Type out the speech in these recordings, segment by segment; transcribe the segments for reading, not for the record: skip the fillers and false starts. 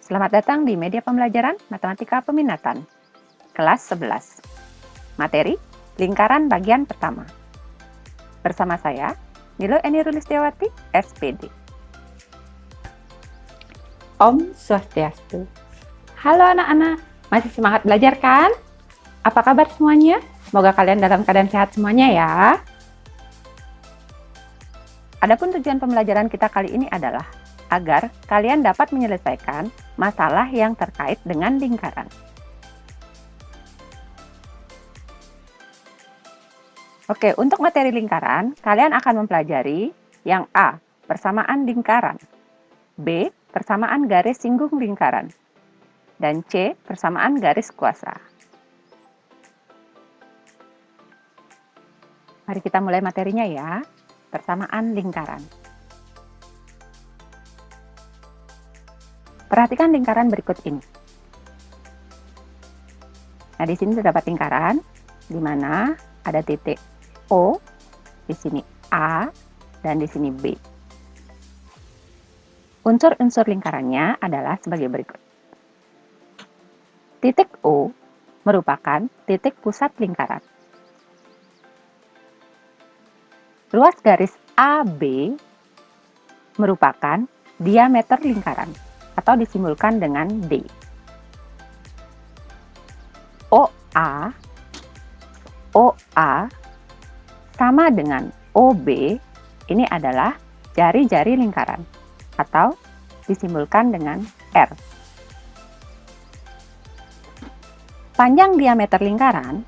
Selamat datang di media pembelajaran Matematika Peminatan, kelas 11. Materi, lingkaran bagian pertama. Bersama saya, Nilo Eni Rulistiawati, SPD. Om Swastiastu. Halo anak-anak, masih semangat belajar kan? Apa kabar semuanya? Semoga kalian dalam keadaan sehat semuanya ya. Adapun tujuan pembelajaran kita kali ini adalah agar kalian dapat menyelesaikan masalah yang terkait dengan lingkaran. Oke, untuk materi lingkaran, kalian akan mempelajari yang A, persamaan lingkaran, B, persamaan garis singgung lingkaran, dan C, persamaan garis kuasa. Mari kita mulai materinya ya, persamaan lingkaran. Perhatikan lingkaran berikut ini. Nah, di sini terdapat lingkaran di mana ada titik O, di sini A, dan di sini B. Unsur-unsur lingkarannya adalah sebagai berikut. Titik O merupakan titik pusat lingkaran. Ruas garis AB merupakan diameter lingkaran atau disimbolkan dengan D. OA sama dengan OB, ini adalah jari-jari lingkaran atau disimbolkan dengan R. Panjang diameter lingkaran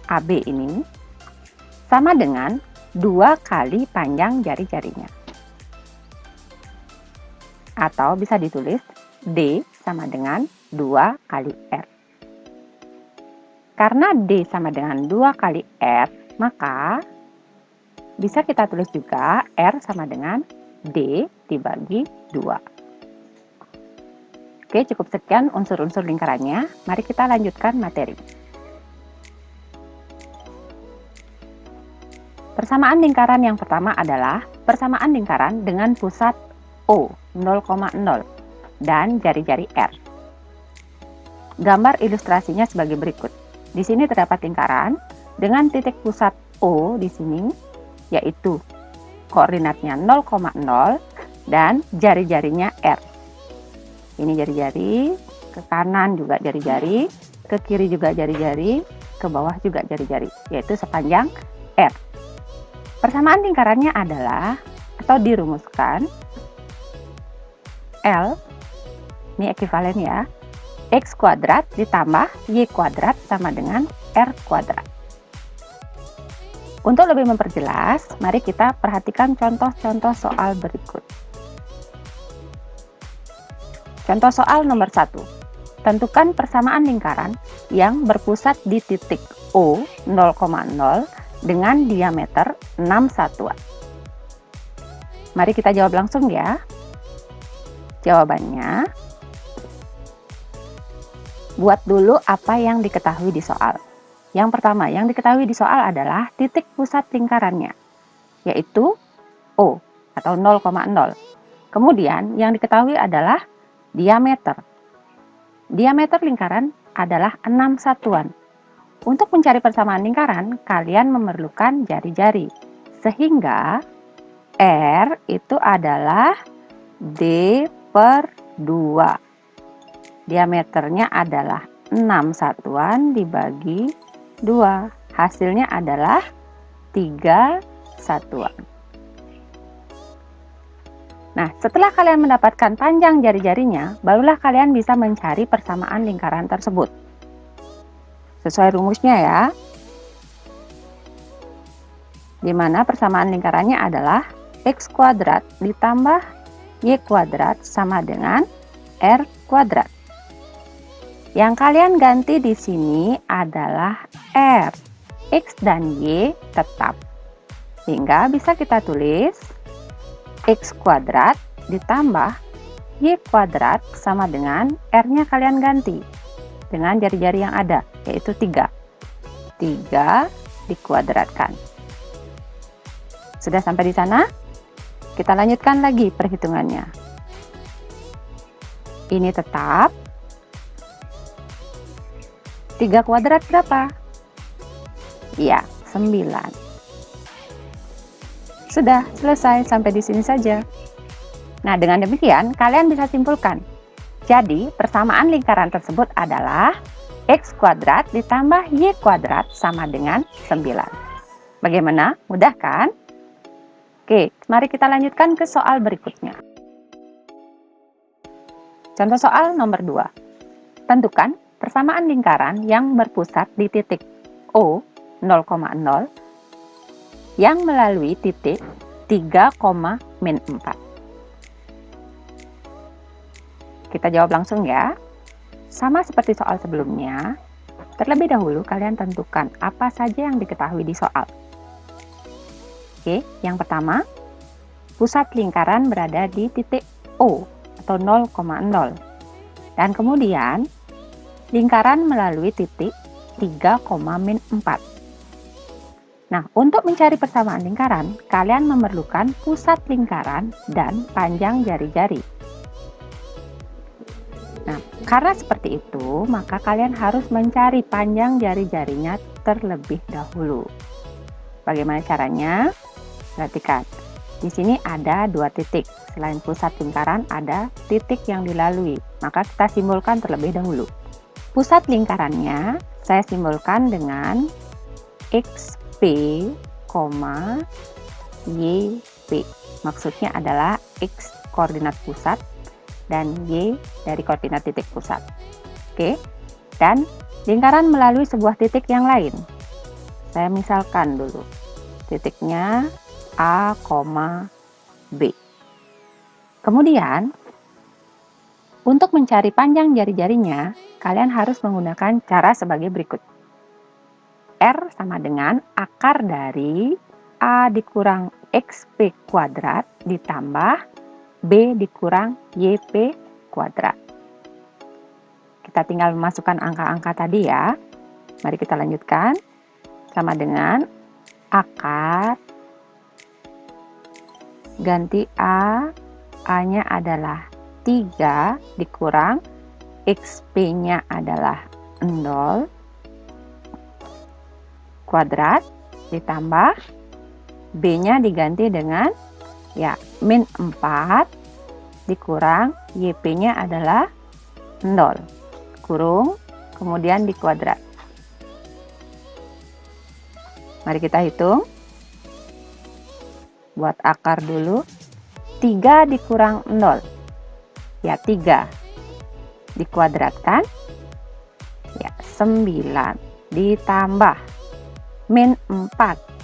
AB ini sama dengan 2 kali panjang jari-jarinya. Atau bisa ditulis D sama dengan 2 kali R. Karena D sama dengan 2 kali R, maka bisa kita tulis juga R sama dengan D dibagi 2. Oke, cukup sekian unsur-unsur lingkarannya. Mari kita lanjutkan materi. Persamaan lingkaran yang pertama adalah persamaan lingkaran dengan pusat O 0,0 dan jari-jari R. Gambar ilustrasinya sebagai berikut. Di sini terdapat lingkaran dengan titik pusat O di sini, yaitu koordinatnya 0,0 dan jari-jarinya R. Ini jari-jari, ke kanan juga jari-jari, ke kiri juga jari-jari, ke bawah juga jari-jari, yaitu sepanjang R. Persamaan lingkarannya adalah, atau dirumuskan, L, ini ekivalen ya, X kuadrat ditambah Y kuadrat sama dengan R kuadrat. Untuk lebih memperjelas, mari kita perhatikan contoh-contoh soal berikut. Contoh soal nomor 1. Tentukan persamaan lingkaran yang berpusat di titik O 0,0 dengan diameter 6 satuan. Mari kita jawab langsung ya. Jawabannya, buat dulu apa yang diketahui di soal. Yang pertama, yang diketahui di soal adalah titik pusat lingkarannya, yaitu O atau 0,0. Kemudian, yang diketahui adalah diameter. Diameter lingkaran adalah 6 satuan. Untuk mencari persamaan lingkaran, kalian memerlukan jari-jari. Sehingga R itu adalah D/2. Diameternya adalah 6 satuan dibagi 2. Hasilnya adalah 3 satuan. Nah, setelah kalian mendapatkan panjang jari-jarinya, barulah kalian bisa mencari persamaan lingkaran tersebut. Sesuai rumusnya ya. Di mana persamaan lingkarannya adalah X kuadrat ditambah Y kuadrat sama dengan R kuadrat. Yang kalian ganti di sini adalah R. X dan Y tetap. Sehingga bisa kita tulis X kuadrat ditambah Y kuadrat sama dengan R-nya kalian ganti dengan jari-jari yang ada, yaitu 3. 3 dikuadratkan. Sudah sampai di sana? Kita lanjutkan lagi perhitungannya. ini tetap. 3 kuadrat berapa? Ya, 9. Sudah selesai, sampai di sini saja. Nah, dengan demikian kalian bisa simpulkan. Jadi, persamaan lingkaran tersebut adalah X kuadrat ditambah Y kuadrat sama dengan 9. Bagaimana? Mudah kan? Oke, mari kita lanjutkan ke soal berikutnya. Contoh soal nomor 2. Tentukan persamaan lingkaran yang berpusat di titik O 0,0 yang melalui titik 3,-4. Kita jawab langsung ya. Sama seperti soal sebelumnya, terlebih dahulu kalian tentukan apa saja yang diketahui di soal. Oke, yang pertama, pusat lingkaran berada di titik O atau 0,0. Dan kemudian, lingkaran melalui titik 3,-4. Nah, untuk mencari persamaan lingkaran, kalian memerlukan pusat lingkaran dan panjang jari-jari. Nah, karena seperti itu, maka kalian harus mencari panjang jari-jarinya terlebih dahulu. Bagaimana caranya? Perhatikan, di sini ada 2 titik. Selain pusat lingkaran, ada titik yang dilalui. Maka kita simbolkan terlebih dahulu. Pusat lingkarannya saya simbolkan dengan XP, YP. Maksudnya adalah X koordinat pusat dan Y dari koordinat titik pusat. Oke, dan lingkaran melalui sebuah titik yang lain. Saya misalkan dulu titiknya A, B. Kemudian, untuk mencari panjang jari-jarinya, kalian harus menggunakan cara sebagai berikut. R sama dengan akar dari A dikurang XP kuadrat ditambah B dikurang YP kuadrat. Kita tinggal memasukkan angka-angka tadi ya. Mari kita lanjutkan. Sama dengan akar ganti A, A-nya adalah 3 dikurang XP-nya adalah 0 kuadrat ditambah B-nya diganti dengan ya min 4 dikurang YP-nya adalah 0 kurung kemudian dikuadrat. Mari kita hitung. Buat akar dulu. 3 dikurang 0. Ya 3. Dikuadratkan. Ya 9. Ditambah. Min 4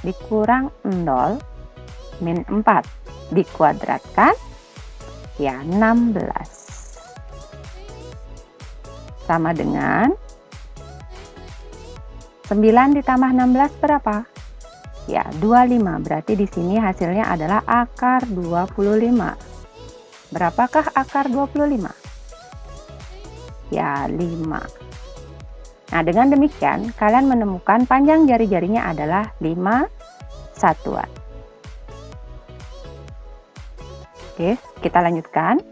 dikurang 0. Min 4. Dikuadratkan. Ya 16. Sama dengan 9 ditambah 16 berapa? Ya, 25. Berarti di sini hasilnya adalah akar 25. Berapakah akar 25? Ya, 5. Nah, dengan demikian, kalian menemukan panjang jari-jarinya adalah 5 satuan. Oke, kita lanjutkan.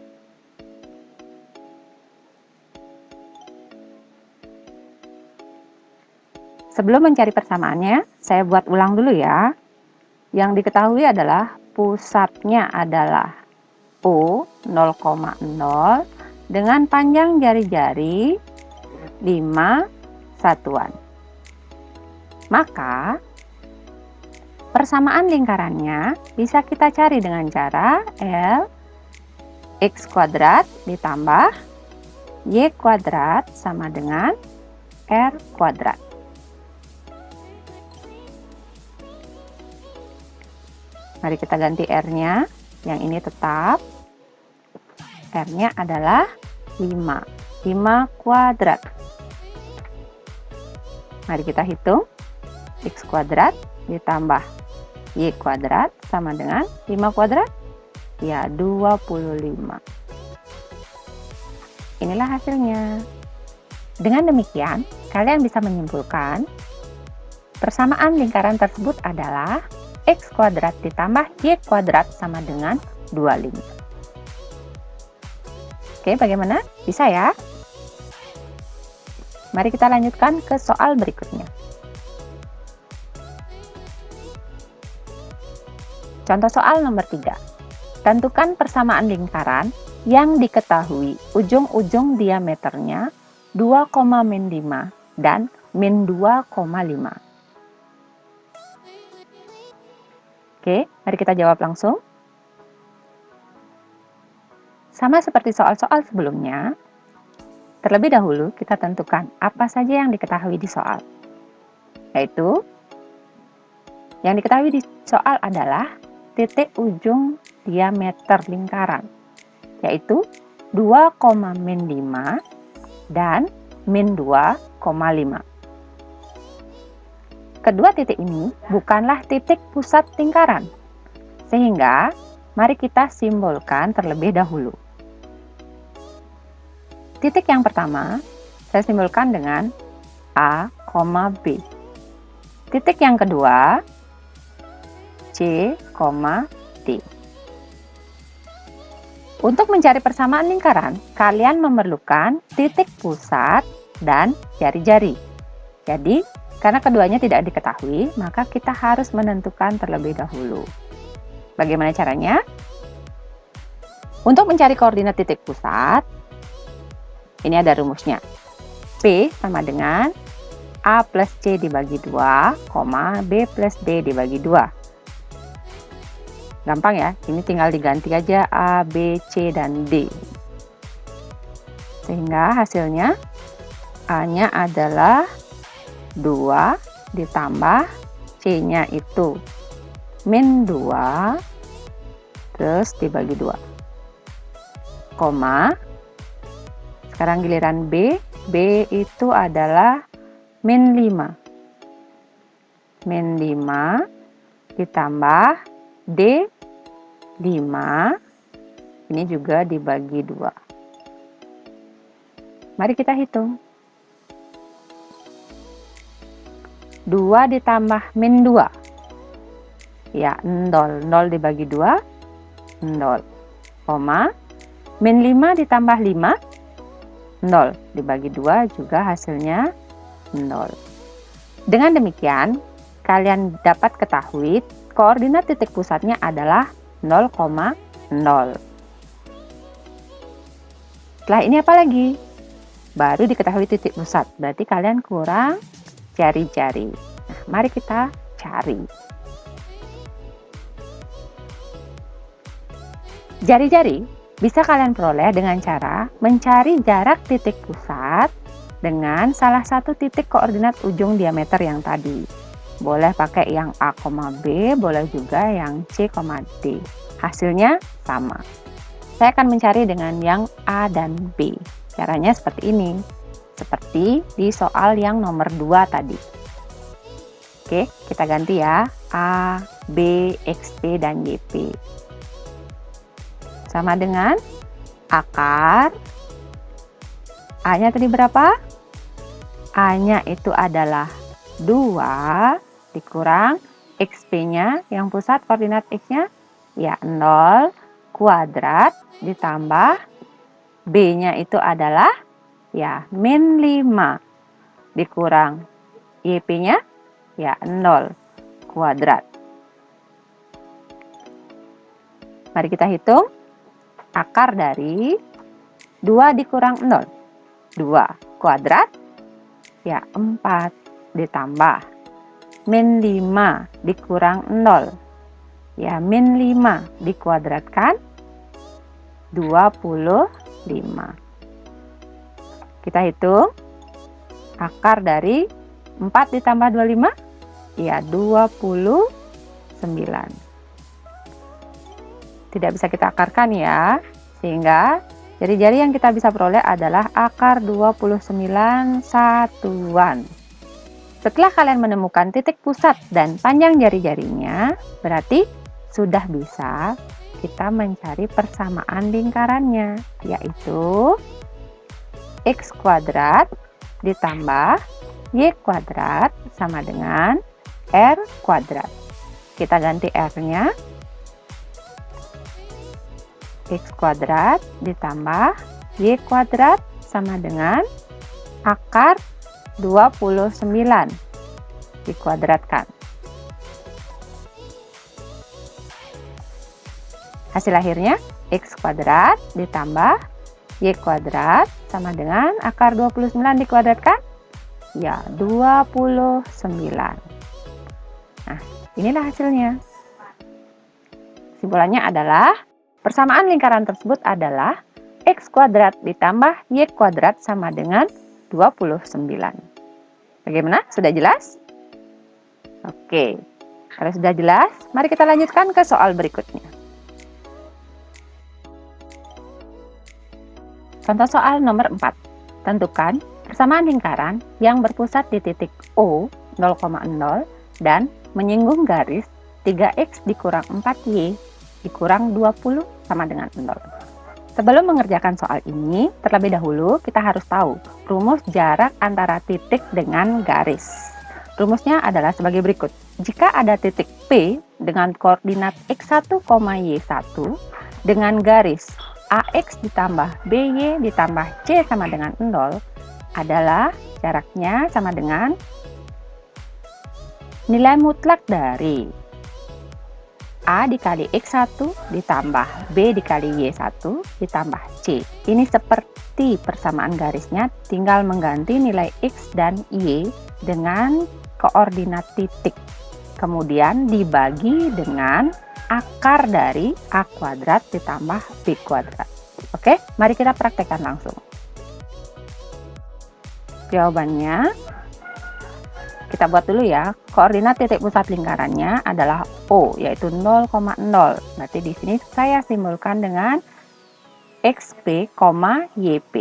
Sebelum mencari persamaannya, saya buat ulang dulu ya. Yang diketahui adalah pusatnya adalah O 0,0 dengan panjang jari-jari 5 satuan. Maka, persamaan lingkarannya bisa kita cari dengan cara L X kuadrat ditambah Y kuadrat sama dengan R kuadrat. Mari kita ganti R-nya, yang ini tetap. R-nya adalah 5. 5 kuadrat. Mari kita hitung. X kuadrat ditambah Y kuadrat sama dengan 5 kuadrat. Ya, 25. Inilah hasilnya. Dengan demikian, kalian bisa menyimpulkan persamaan lingkaran tersebut adalah X kuadrat ditambah Y kuadrat sama dengan 25. Oke, bagaimana? Bisa ya? Mari kita lanjutkan ke soal berikutnya. Contoh soal nomor 3. Tentukan persamaan lingkaran yang diketahui ujung-ujung diameternya 2,-5 dan min 2,5. Oke, mari kita jawab langsung. Sama seperti soal-soal sebelumnya, terlebih dahulu kita tentukan apa saja yang diketahui di soal. Yaitu, yang diketahui di soal adalah titik ujung diameter lingkaran, yaitu 2,-5 dan min 2,5. Kedua titik ini bukanlah titik pusat lingkaran, sehingga mari kita simbolkan terlebih dahulu. Titik yang pertama, saya simbolkan dengan A, B. Titik yang kedua, C, D. Untuk mencari persamaan lingkaran, kalian memerlukan titik pusat dan jari-jari. Jadi, karena keduanya tidak diketahui, maka kita harus menentukan terlebih dahulu. Bagaimana caranya? Untuk mencari koordinat titik pusat, ini ada rumusnya. P sama dengan A plus C dibagi 2, B plus D dibagi 2. Gampang ya, ini tinggal diganti aja A, B, C, dan D. Sehingga hasilnya A-nya adalah 2 ditambah C-nya itu min 2 terus dibagi 2. Koma. Sekarang giliran B. B itu adalah min 5. Min 5 ditambah D 5. Ini juga dibagi 2. Mari kita hitung. 2 ditambah min 2. Ya, 0. 0 dibagi 2, 0. Koma. Min 5 ditambah 5, 0. Dibagi 2 juga hasilnya 0. Dengan demikian, kalian dapat ketahui koordinat titik pusatnya adalah 0,0. Setelah ini apa lagi? Baru diketahui titik pusat, berarti kalian kurang jari-jari. Nah, mari kita cari. Jari-jari bisa kalian peroleh dengan cara mencari jarak titik pusat dengan salah satu titik koordinat ujung diameter yang tadi. Boleh pakai yang A, B, boleh juga yang C, D. Hasilnya sama. Saya akan mencari dengan yang A dan B. Caranya seperti ini. Seperti di soal yang nomor 2 tadi. Oke, kita ganti ya. A, B, XP, dan YP. Sama dengan akar. A-nya tadi berapa? A-nya itu adalah 2 dikurang XP-nya yang pusat koordinat X-nya ya 0 kuadrat ditambah B-nya itu adalah ya min 5 dikurang YP-nya ya 0 kuadrat. Mari kita hitung. Akar dari 2 dikurang 0. 2 kuadrat ya 4 ditambah min 5 dikurang 0. Ya min 5 dikuadratkan 25. Kita hitung. Akar dari 4 ditambah 25 ya 29. Tidak bisa kita akarkan ya, sehingga jari-jari yang kita bisa peroleh adalah akar 29 satuan. Setelah kalian menemukan titik pusat dan panjang jari-jarinya, berarti sudah bisa kita mencari persamaan lingkarannya, yaitu X kuadrat ditambah Y kuadrat sama dengan R kuadrat. Kita ganti R-nya. X kuadrat ditambah Y kuadrat sama dengan akar 29 dikuadratkan. Hasil akhirnya X kuadrat ditambah Y kuadrat sama dengan akar 29 dikuadratkan. Ya, 29. Nah, inilah hasilnya. Kesimpulannya adalah persamaan lingkaran tersebut adalah X kuadrat ditambah Y kuadrat sama dengan 29. Bagaimana? Sudah jelas? Oke. Kalau sudah jelas, mari kita lanjutkan ke soal berikutnya. Contoh soal nomor 4. Tentukan persamaan lingkaran yang berpusat di titik O 0,0 dan menyinggung garis 3X dikurang 4Y dikurang 20 sama dengan 0. Sebelum mengerjakan soal ini, terlebih dahulu kita harus tahu rumus jarak antara titik dengan garis. Rumusnya adalah sebagai berikut. Jika ada titik P dengan koordinat X1, Y1 dengan garis AX ditambah BY ditambah C sama dengan 0 adalah jaraknya sama dengan nilai mutlak dari A dikali X1 ditambah B dikali Y1 ditambah C. Ini seperti persamaan garisnya, tinggal mengganti nilai X dan Y dengan koordinat titik. Kemudian dibagi dengan akar dari A kuadrat ditambah B kuadrat. Oke, mari kita praktekkan langsung. Jawabannya, kita buat dulu ya. Koordinat titik pusat lingkarannya adalah O, yaitu 0,0. Berarti di sini saya simbolkan dengan XP, YP.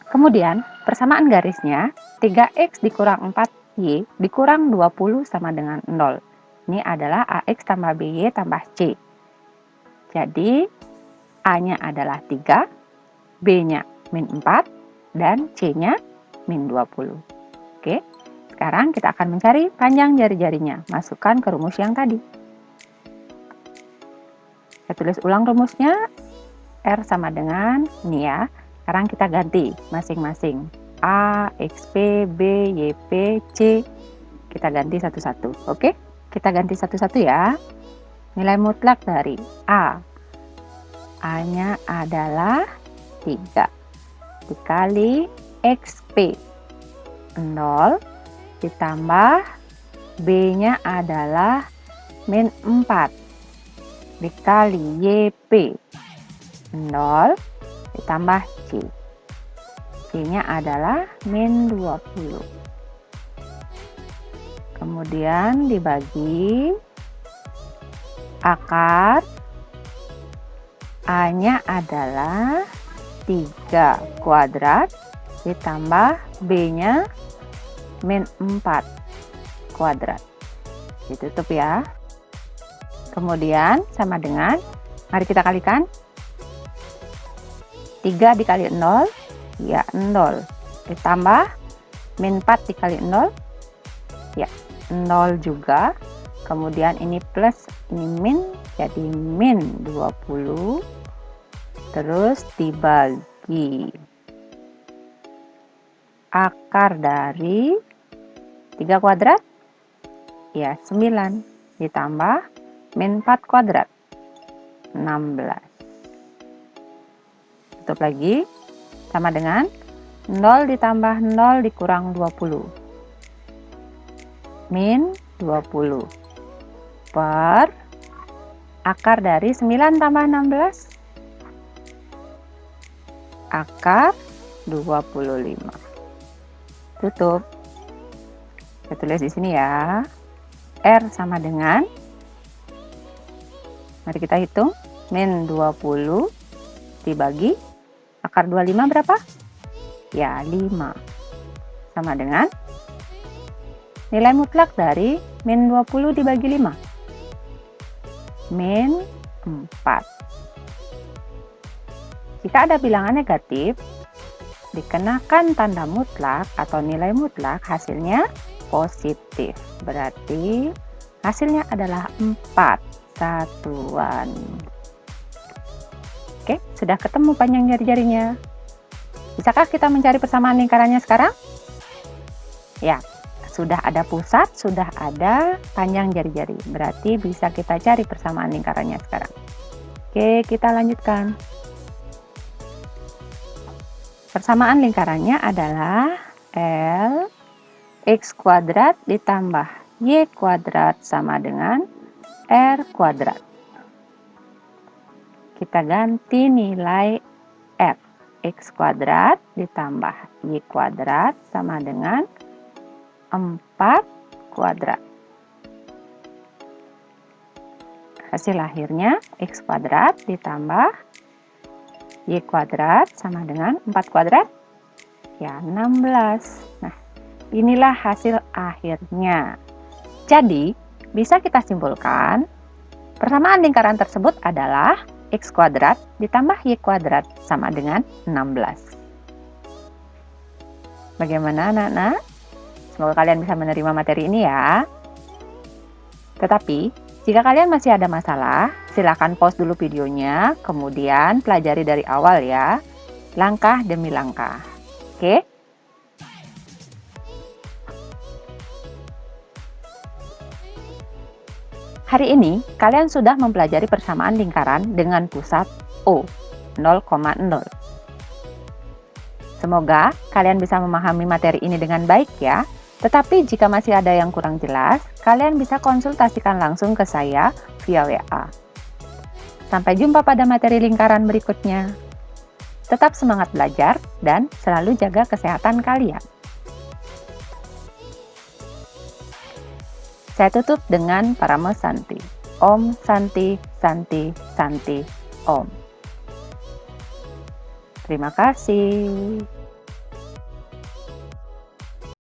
Kemudian, persamaan garisnya 3X dikurang 4Y dikurang 20 sama dengan 0. Ini adalah AX tambah BY tambah C. Jadi, A-nya adalah 3, B-nya min 4, dan C-nya min 20. Oke, sekarang kita akan mencari panjang jari-jarinya. Masukkan ke rumus yang tadi. Saya tulis ulang rumusnya. R sama dengan, ini ya. Sekarang kita ganti masing-masing. A, XP, B, YP, C. Kita ganti satu-satu. Oke? Kita ganti satu-satu ya. Nilai mutlak dari A. A-nya adalah 3. Dikali XP. 0. Ditambah B-nya adalah min 4. Dikali YP. 0. Ditambah C. C-nya adalah min 20. Kemudian dibagi akar A-nya adalah 3 kuadrat ditambah B-nya min 4 kuadrat. Ditutup ya. Kemudian sama dengan, mari kita kalikan. 3 dikali 0, ya 0. Ditambah min 4 dikali 0, ya 0 juga. Kemudian ini plus, ini min, jadi min 20. Terus dibagi akar dari 3 kuadrat, ya 9. Ditambah min 4 kuadrat, 16. Tutup lagi, sama dengan 0 ditambah 0 dikurang 20. Min 20 per akar dari 9 tambah 16, akar 25. Tutup. Saya tulis di sini ya. R sama dengan, mari kita hitung, min 20 dibagi akar 25 berapa? Ya 5. Sama dengan nilai mutlak dari min 20 dibagi 5. Min 4. Jika ada bilangan negatif, dikenakan tanda mutlak atau nilai mutlak, hasilnya positif. Berarti hasilnya adalah 4 satuan. Oke, sudah ketemu panjang jari-jarinya. Bisakah kita mencari persamaan lingkarannya sekarang? Ya, sudah ada pusat, sudah ada panjang jari-jari. Berarti bisa kita cari persamaan lingkarannya sekarang. Oke, kita lanjutkan. Persamaan lingkarannya adalah L X kuadrat ditambah Y kuadrat sama dengan R kuadrat. Kita ganti nilai R. X kuadrat ditambah Y kuadrat sama dengan 4 kuadrat. Hasil akhirnya X kuadrat ditambah Y kuadrat sama dengan 4 kuadrat. Ya, 16. Nah, inilah hasil akhirnya. Jadi, bisa kita simpulkan, persamaan lingkaran tersebut adalah X kuadrat ditambah Y kuadrat sama dengan 16. Bagaimana anak-anak? Semoga kalian bisa menerima materi ini ya. Tetapi, jika kalian masih ada masalah, silakan pause dulu videonya, kemudian pelajari dari awal ya, langkah demi langkah. Oke? Hari ini, kalian sudah mempelajari persamaan lingkaran dengan pusat O, 0,0. Semoga kalian bisa memahami materi ini dengan baik ya. Tetapi jika masih ada yang kurang jelas, kalian bisa konsultasikan langsung ke saya via WA. Sampai jumpa pada materi lingkaran berikutnya. Tetap semangat belajar dan selalu jaga kesehatan kalian. Saya tutup dengan Paramo Santi. Om Santi, Santi, Santi, Om. Terima kasih.